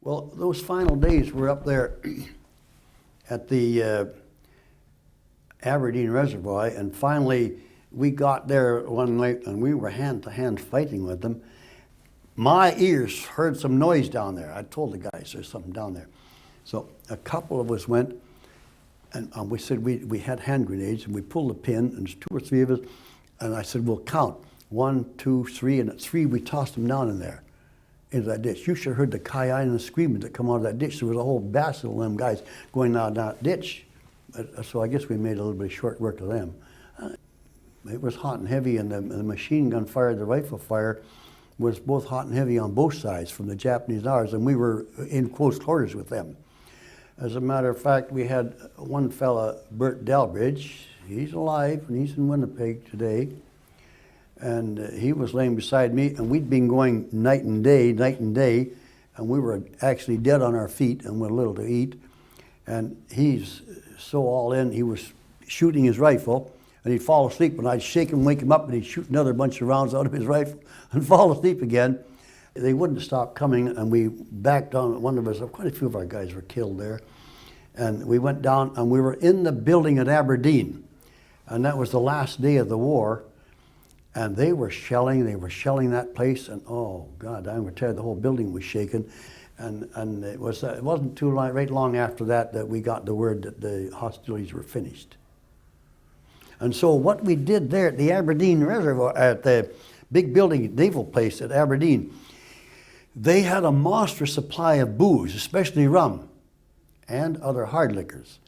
Well, those final days were up there at the Aberdeen Reservoir, and finally we got there one night and we were hand-to-hand fighting with them. My ears heard some noise down there. I told the guys there's something down there. So a couple of us went, and we said we had hand grenades, and we pulled the pin, and there's 2 or 3 of us, and I said, we'll count. 1, 2, 3, and at 3 we tossed them down in there, into that ditch. You should have heard the crying and the screaming that come out of that ditch. There was a whole batch of them guys going down that ditch. So I guess we made a little bit of short work of them. It was hot and heavy, and the machine gun fire, the rifle fire, was both hot and heavy on both sides from the Japanese and ours, and we were in close quarters with them. As a matter of fact, we had one fella, Bert Delbridge. He's alive, and he's in Winnipeg today. And he was laying beside me, and we'd been going night and day, and we were actually dead on our feet and with little to eat. And he's so all in, he was shooting his rifle, and he'd fall asleep, and I'd shake him, wake him up, and he'd shoot another bunch of rounds out of his rifle and fall asleep again. They wouldn't stop coming, and we backed on. One of us, quite a few of our guys were killed there. And we went down, and we were in the building at Aberdeen, and that was the last day of the war. And they were shelling that place, and oh God, I'm gonna tell you, the whole building was shaking. And it wasn't too long, right long after that, that we got the word that the hostilities were finished. And so what we did there at the Aberdeen Reservoir, at the big building, naval place at Aberdeen, they had a monstrous supply of booze, especially rum, and other hard liquors,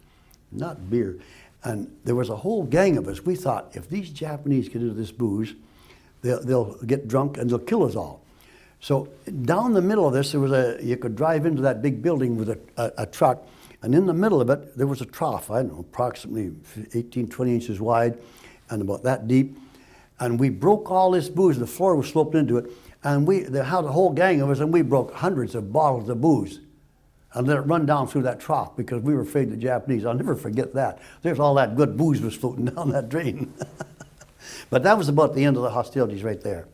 not beer. And there was a whole gang of us. We thought, if these Japanese get into this booze, they'll get drunk and they'll kill us all. So down the middle of this, you could drive into that big building with a truck, and in the middle of it, there was a trough, I don't know, approximately 18, 20 inches wide and about that deep. And we broke all this booze, the floor was sloped into it, and they had a whole gang of us, and we broke hundreds of bottles of booze and let it run down through that trough because we were afraid of the Japanese. I'll never forget that. There's all that good booze was floating down that drain. But that was about the end of the hostilities right there.